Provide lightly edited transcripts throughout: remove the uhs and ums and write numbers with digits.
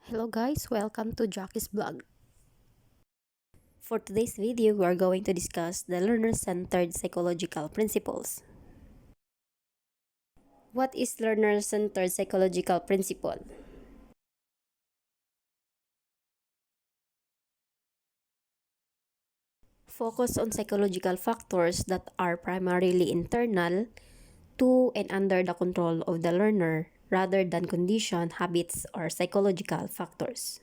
Hello guys, welcome to Jackie's blog. For today's video, we are going to discuss the learner-centered psychological principles. What is learner-centered psychological principle? Focus on psychological factors that are primarily internal to and under the control of the learner rather than condition, habits, or psychological factors.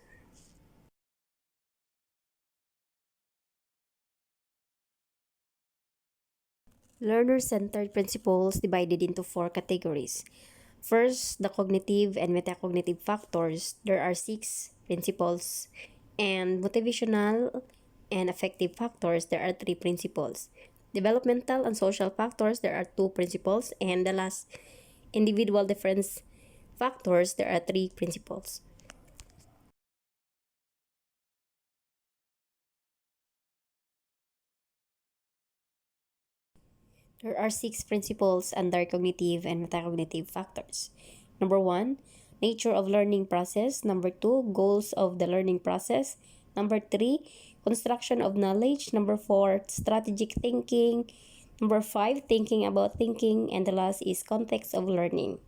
Learner-centered principles divided into four categories. First, the cognitive and metacognitive factors. There are six principles. And motivational and affective factors, there are three principles. Developmental and social factors, there are two principles. And the last, individual difference factors, there are three principles. There are six principles under cognitive and metacognitive factors. Number one, nature of learning process. Number two, goals of the learning process. Number three, construction of knowledge. Number four, strategic thinking. Number five, thinking about thinking. And the last is context of learning.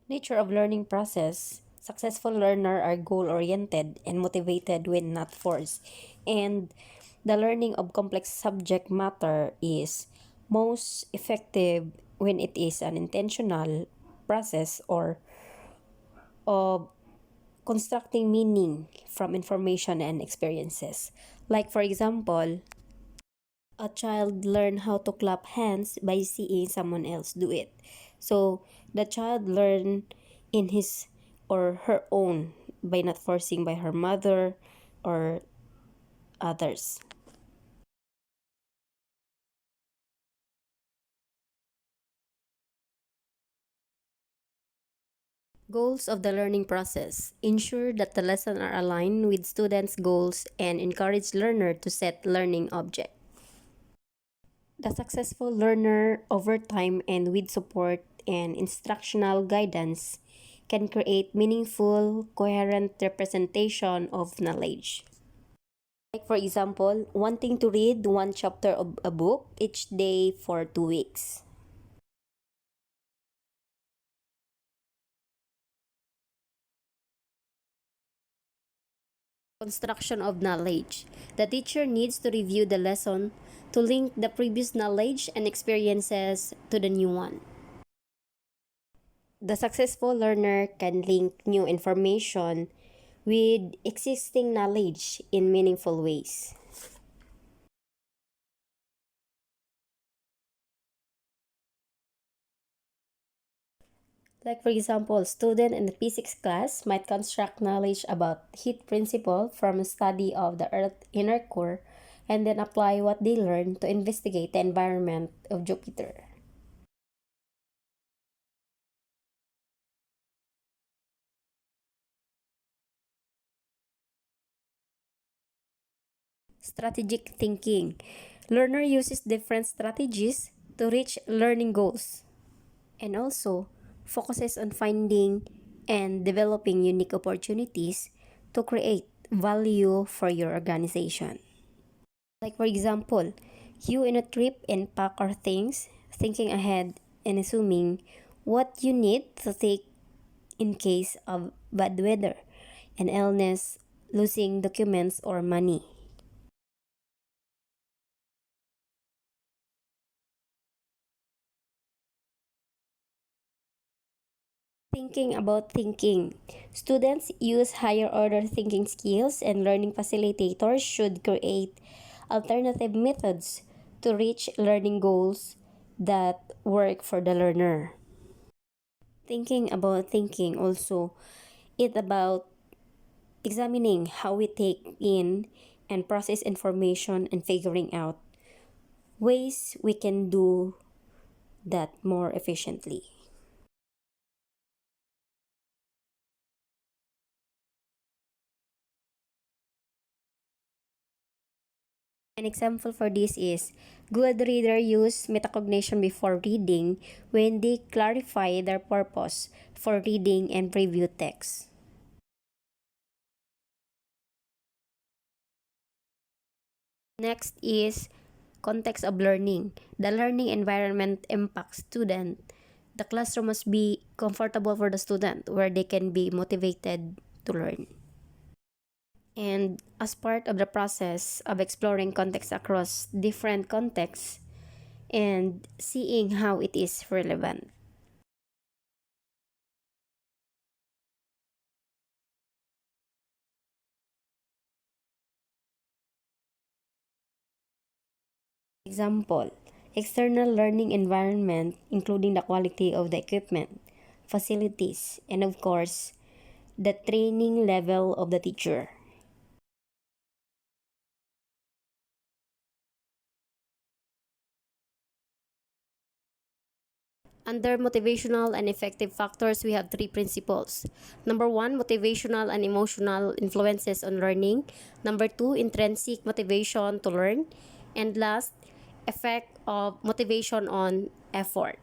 Nature of learning process. Successful learner are goal-oriented and motivated when not forced. And the learning of complex subject matter is most effective when it is an intentional process or of constructing meaning from information and experiences. Like for example, a child learn how to clap hands by seeing someone else do it. So the child learn in his or her own by not forcing by her mother or others. Goals of the learning process. Ensure that the lessons are aligned with students' goals and encourage learner to set learning objects. The successful learner over time and with support and instructional guidance can create meaningful, coherent representation of knowledge. Like for example, wanting to read one chapter of a book each day for 2 weeks. Construction of knowledge. The teacher needs to review the lesson to link the previous knowledge and experiences to the new one. The successful learner can link new information with existing knowledge in meaningful ways. Like for example, student in the physics class might construct knowledge about heat principle from a study of the Earth's inner core and then apply what they learned to investigate the environment of Jupiter. Strategic thinking. Learner uses different strategies to reach learning goals and also focuses on finding and developing unique opportunities to create value for your organization. Like for example, you in a trip and pack our things, thinking ahead and assuming what you need to take in case of bad weather, an illness, losing documents or money. Thinking about thinking. Students use higher order thinking skills and learning facilitators should create alternative methods to reach learning goals that work for the learner. Thinking about thinking also, it about examining how we take in and process information and figuring out ways we can do that more efficiently. An example for this is good reader use metacognition before reading when they clarify their purpose for reading and preview text. Next is context of learning. The learning environment impacts student. The classroom must be comfortable for the student where they can be motivated to learn. And as part of the process of exploring context across different contexts and seeing how it is relevant. Example, external learning environment including the quality of the equipment, facilities, and of course, the training level of the teacher. Under motivational and effective factors, we have three principles. Number one, motivational and emotional influences on learning. Number two, intrinsic motivation to learn. And last, effect of motivation on effort.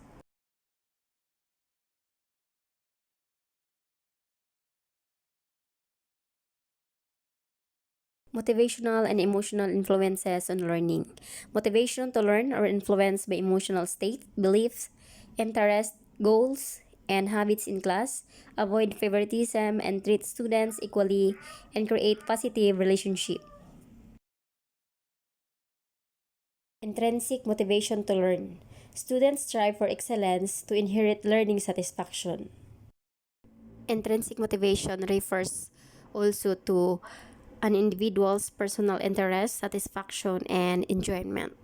Motivational and emotional influences on learning. Motivation to learn are influenced by emotional state, beliefs, interests, goals, and habits in class. Avoid favoritism and treat students equally and create positive relationship. Intrinsic motivation to learn. Students strive for excellence to inherit learning satisfaction. Intrinsic motivation refers also to an individual's personal interest, satisfaction, and enjoyment.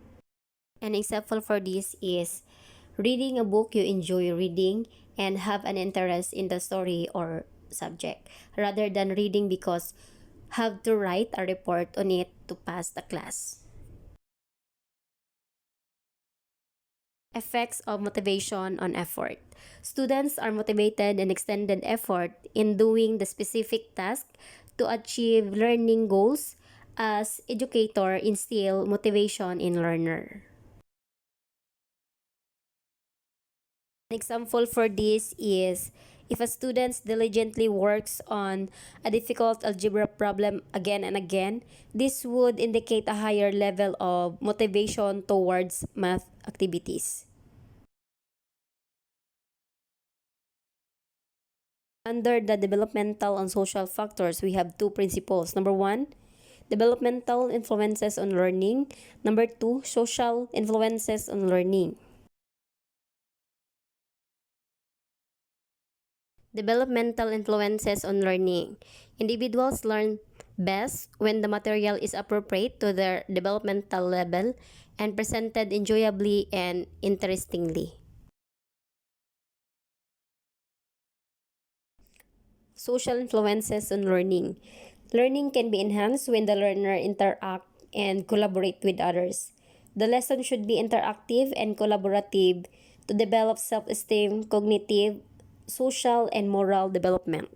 An example for this is reading a book you enjoy reading and have an interest in the story or subject, rather than reading because have to write a report on it to pass the class. Effects of motivation on effort. Students are motivated and extended effort in doing the specific task to achieve learning goals as educator instill motivation in learner. An example for this is if a student diligently works on a difficult algebra problem again and again, this would indicate a higher level of motivation towards math activities. Under the developmental and social factors, we have two principles. Number one, developmental influences on learning. Number two, social influences on learning. Developmental influences on learning. Individuals learn best when the material is appropriate to their developmental level and presented enjoyably and interestingly. Social influences on learning. Learning can be enhanced when the learner interact and collaborate with others. The lesson should be interactive and collaborative to develop self-esteem, cognitive, social, and moral development.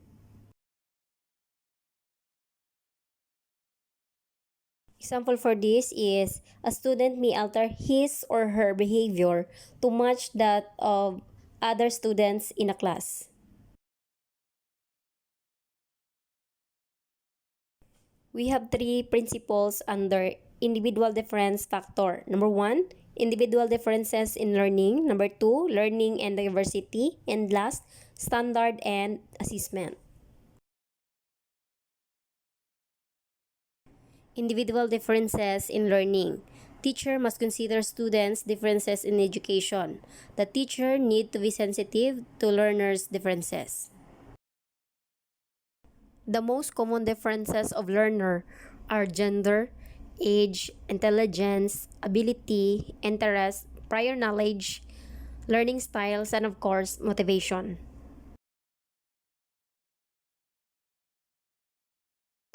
Example for this is a student may alter his or her behavior to match that of other students in a class. We have three principles under individual difference factor. Number one, individual differences in learning. Number two, learning and diversity. And last, standard and assessment. Individual differences in learning. Teacher must consider students' differences in education. The teacher need to be sensitive to learners' differences. The most common differences of learner are gender, age, intelligence, ability, interest, prior knowledge, learning styles, and of course, motivation.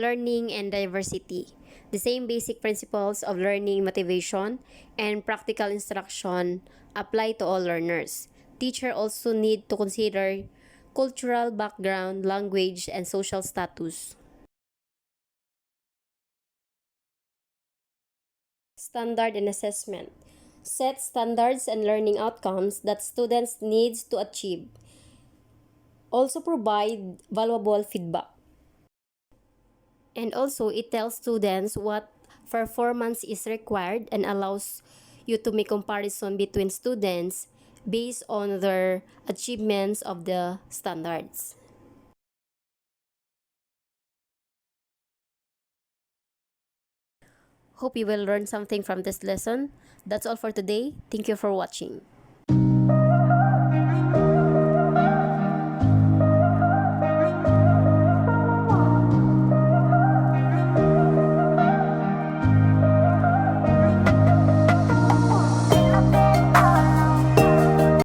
Learning and diversity. The same basic principles of learning, motivation, and practical instruction apply to all learners. Teacher also need to consider cultural background, language, and social status. Standard and assessment. Set standards and learning outcomes that students needs to achieve. Also provide valuable feedback. And also it tells students what performance is required and allows you to make comparison between students based on their achievements of the standards. Hope you will learn something from this lesson. That's all for today. Thank you for watching.